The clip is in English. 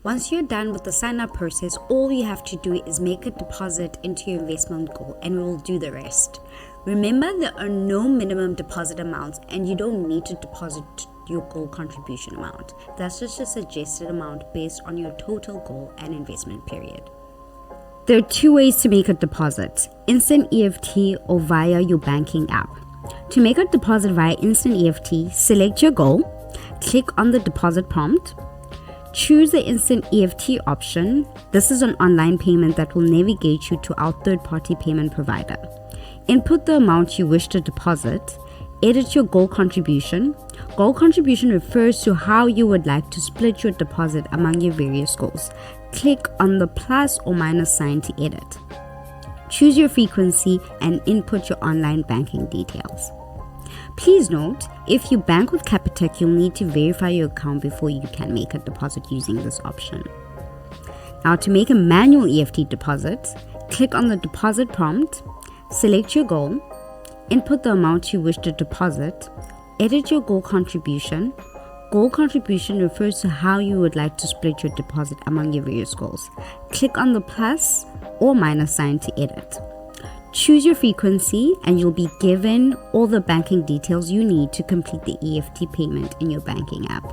Once you're done with the sign-up process, all you have to do is make a deposit into your investment goal and we will do the rest. Remember, there are no minimum deposit amounts and you don't need to deposit your goal contribution amount. That's just a suggested amount based on your total goal and investment period. There are two ways to make a deposit: instant EFT or via your banking app. To make a deposit via instant EFT, select your goal, click on the deposit prompt, choose the instant EFT option. This is an online payment that will navigate you to our third-party payment provider. Input the amount you wish to deposit, edit your goal contribution. Goal contribution refers to how you would like to split your deposit among your various goals. Click on the plus or minus sign to edit. Choose your frequency and input your online banking details. Please note, if you bank with Capitec, you'll need to verify your account before you can make a deposit using this option. Now, to make a manual EFT deposit, click on the deposit prompt, select your goal, input the amount you wish to deposit, edit your goal contribution. Goal contribution refers to how you would like to split your deposit among your various goals. Click on the plus or minus sign to edit. Choose your frequency and you'll be given all the banking details you need to complete the EFT payment in your banking app.